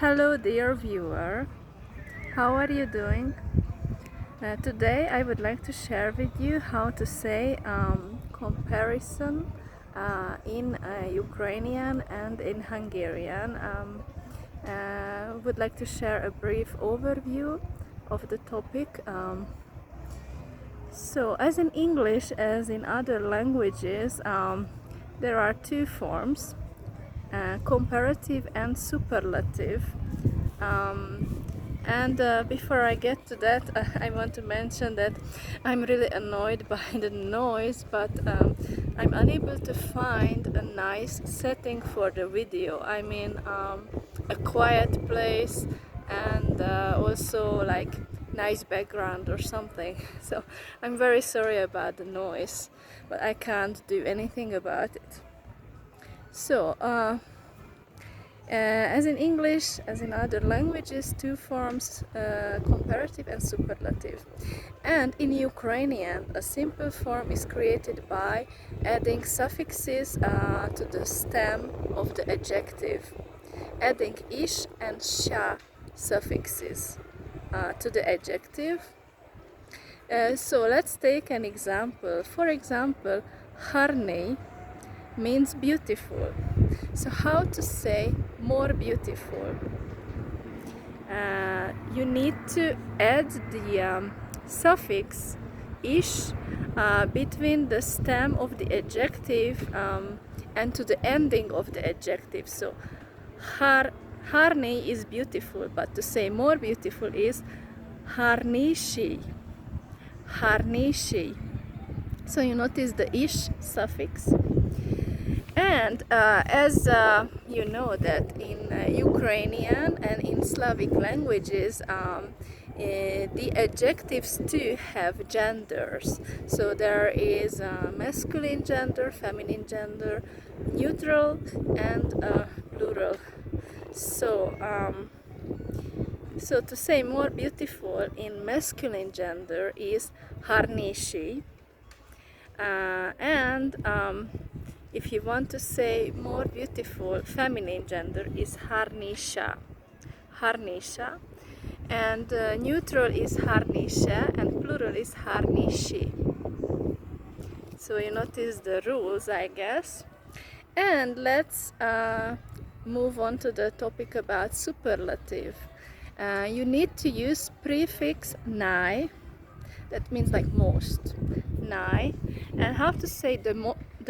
Hello dear viewer, how are you doing? Today I would like to share with you how to say comparison in Ukrainian and in Hungarian. Would like to share a brief overview of the topic. So as in English as in other languages, there are two forms, comparative and superlative. Before I get to that, I want to mention that I'm really annoyed by the noise, but I'm unable to find a nice setting for the video. I mean, a quiet place and also like nice background or something. So I'm very sorry about the noise, but I can't do anything about it. So as in English, as in other languages, two forms, comparative and superlative. And in Ukrainian, a simple form is created by adding suffixes to the stem of the adjective, adding ish and sha suffixes to the adjective. So let's take an example. For example, гарнiший means beautiful. So how to say more beautiful? You need to add the suffix ish between the stem of the adjective and to the ending of the adjective. So гарнiший is beautiful, but to say more beautiful is гарнiший. гарнiший. So you notice the ish suffix. And as you know that in Ukrainian and in Slavic languages, the adjectives too have genders. So there is masculine gender, feminine gender, neutral, and plural. So to say more beautiful in masculine gender is гарнiший, and if you want to say more beautiful feminine gender is гарнiшя, and neutral is гарнiшя and plural is гарнiші. So you notice the rules, I guess. And let's move on to the topic about superlative. You need to use prefix най, that means like most, най, and how to say the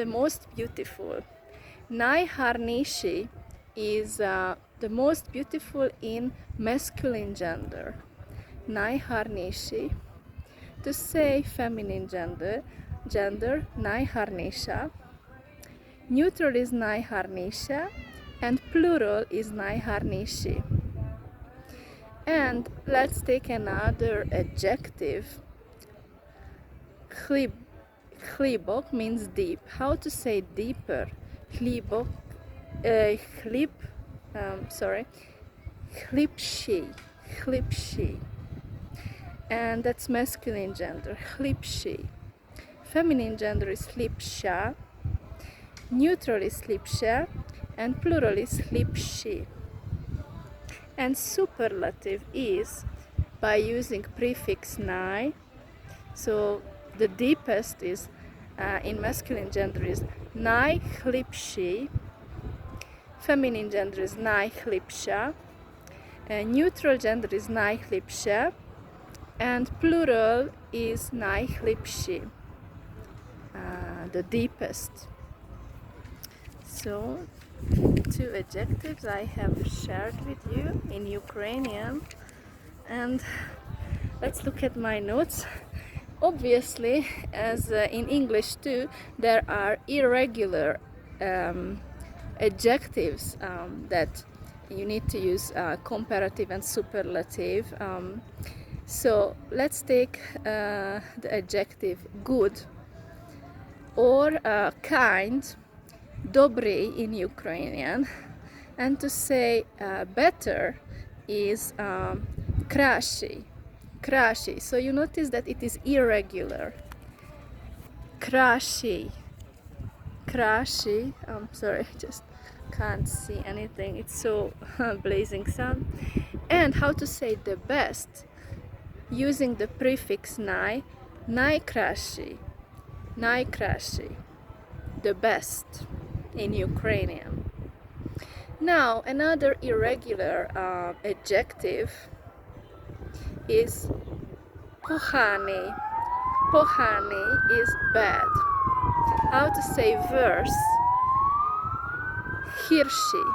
most beautiful. Найгарнiший is the most beautiful in masculine gender. Найгарнiший. To say feminine gender, найгарнiшя. Neutral is найгарнiшя and plural is найгарнiші. And let's take another adjective. Хлібок means deep. How to say deeper? Хлібок, хлібші. And that's masculine gender, хлібші. Feminine gender is хлібша. Neutral is хлібша. And plural is хлібші. And superlative is by using prefix най. So the deepest is in masculine gender is найглибший, feminine gender is найглибша, neutral gender is найглибша, and plural is найглибші, the deepest. So two adjectives I have shared with you in Ukrainian, and let's look at my notes. Obviously, as in English too, there are irregular adjectives that you need to use comparative and superlative. So let's take the adjective good or kind, добрий in Ukrainian, and to say better is кращий. Кращий. So you notice that it is irregular. Кращий. Кращий. Sorry, just can't see anything, it's so blazing sun. And how to say the best using the prefix nai, найкращий, найкращий, the best in Ukrainian. Now another irregular adjective is поганий. Поганий is bad. How to say verse? Гірший.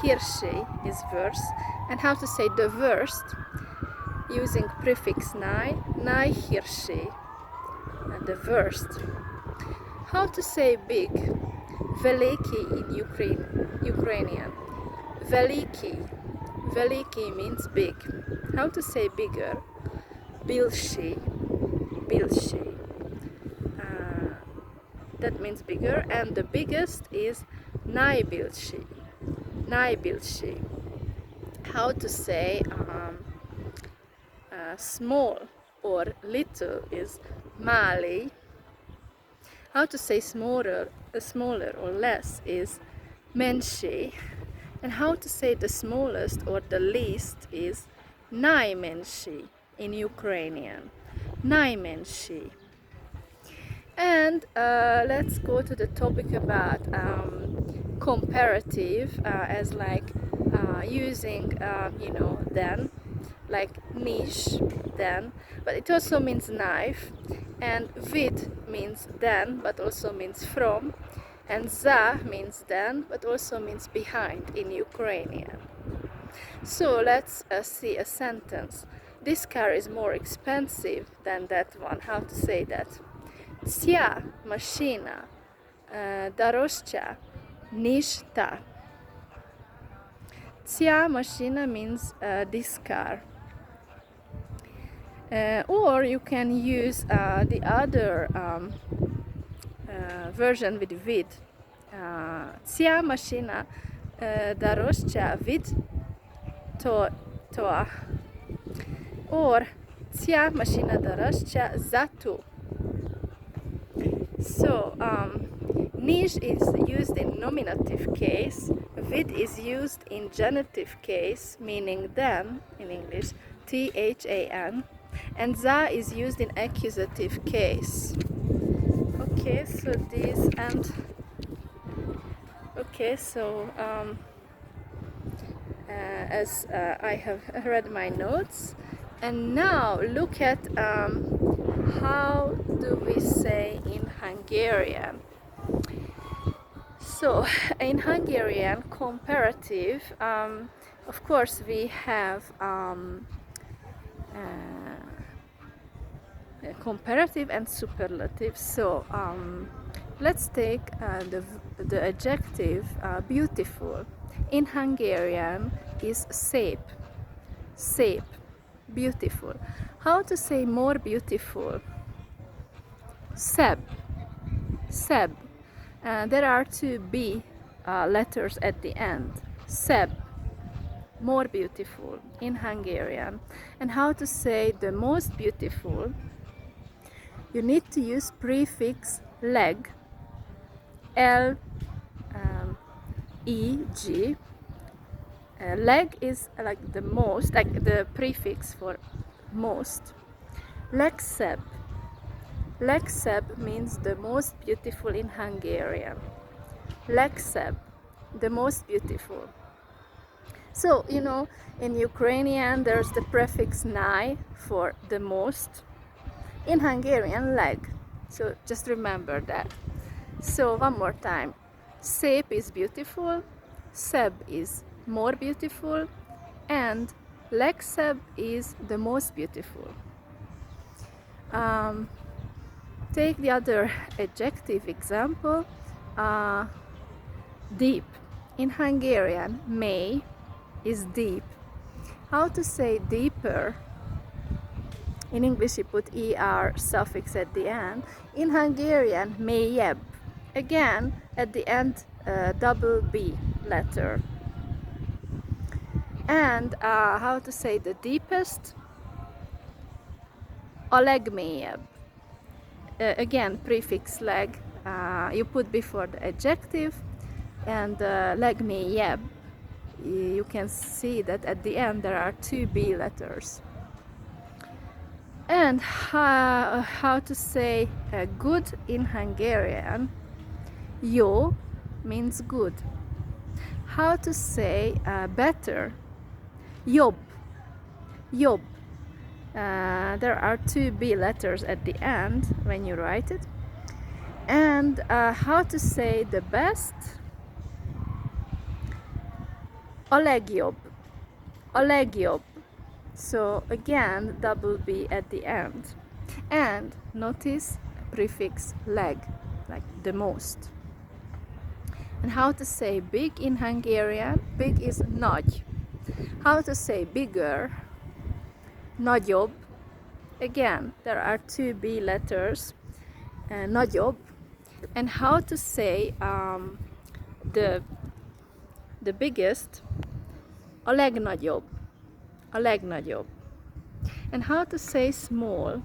Гірший is verse. And how to say the worst? Using prefix най, найгірший, the worst. How to say big? Великий in Ukrainian. Великий. Великий means big. How to say bigger? Більший. Більший. That means bigger, and the biggest is найбільший. Найбільший. How to say small or little is малий. How to say smaller or less is менший. And how to say the smallest or the least is найменший in Ukrainian. Найменший. And let's go to the topic about comparative, as like using then, like niche, then, but it also means knife, and vid means then but also means from, and za means then but also means behind in Ukrainian. So let's see a sentence. This car is more expensive than that one. How to say that? Ця машина дорожча ніж та. Ця машина means this car. Or you can use the other version with vid. Ця машина дорожча від того. Or ця машина дорожча за ту. So, niche is used in nominative case, vid is used in genitive case, meaning then in English, than, and za is used in accusative case. Okay, so this and okay, so as I have read my notes, and now look at how do we say in Hungarian. So in Hungarian comparative, of course we have comparative and superlative. So let's take the adjective beautiful. In Hungarian is szép. Szép, beautiful. How to say more beautiful? Szebb. Szebb. There are two B letters at the end. Szebb, more beautiful in Hungarian. And how to say the most beautiful? You need to use prefix leg, L, E, G. Leg is like the most, like the prefix for most. Legszebb. Legszebb means the most beautiful in Hungarian. Legszebb, the most beautiful. So, you know, in Ukrainian there's the prefix nai for the most. In Hungarian, leg. So just remember that. So one more time. Szép is beautiful, szebb is more beautiful, and legszebb is the most beautiful. Take the other adjective example, deep. In Hungarian, mély is deep. How to say deeper? In English you put er suffix at the end. In Hungarian, mélyebb. Again, at the end, double B letter. And how to say the deepest? A legmélyebb. Again, prefix leg you put before the adjective. and legszebb. You can see that at the end there are two B letters. And how to say good in Hungarian? Jó means good. How to say better? Jobb. Jobb. There are two B letters at the end when you write it. And how to say the best? A legjobb. A legjobb. So again, double B at the end. And notice prefix leg, like the most. And how to say big in Hungarian? Big is nagy. How to say bigger? Nagyobb. Again, there are two B letters. Nagyobb. And how to say the biggest? A legnagyobb. A legnagyobb. And how to say small?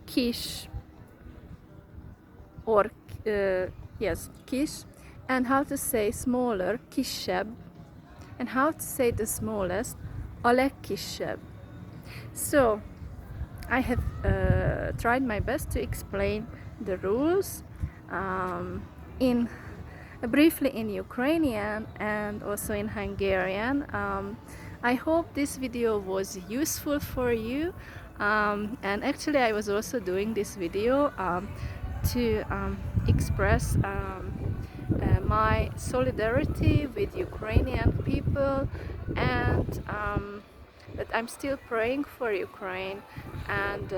Kis. Or yes, kis. And how to say smaller? Kisebb. And how to say the smallest? A legkisebb. So I have tried my best to explain the rules briefly in Ukrainian and also in Hungarian. I hope this video was useful for you, and actually I was also doing this video to express my solidarity with Ukrainian people, and that I'm still praying for Ukraine. And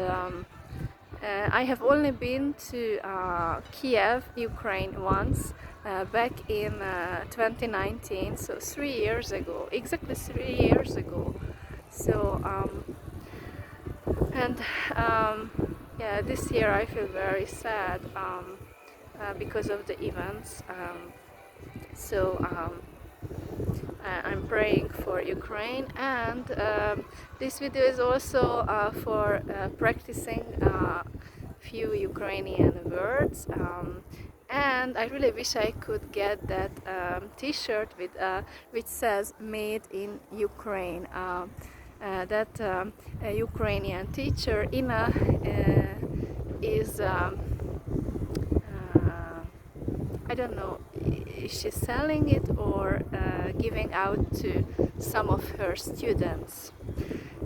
I have only been to Kiev, Ukraine once, back in 2019, so 3 years ago, exactly 3 years ago. So yeah, this year I feel very sad because of the events. I'm praying for Ukraine, and this video is also for practicing few Ukrainian words, and I really wish I could get that t-shirt with which says made in Ukraine. That Ukrainian teacher Ina is I don't know, is she selling it or giving out to some of her students.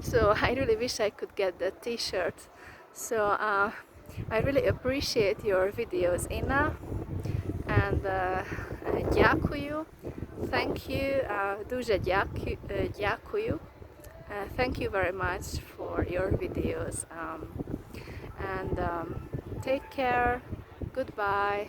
So I really wish I could get that t-shirt. So I really appreciate your videos, Ina, and дякую. Thank you, дуже дякую. Thank you very much for your videos, and take care. Goodbye.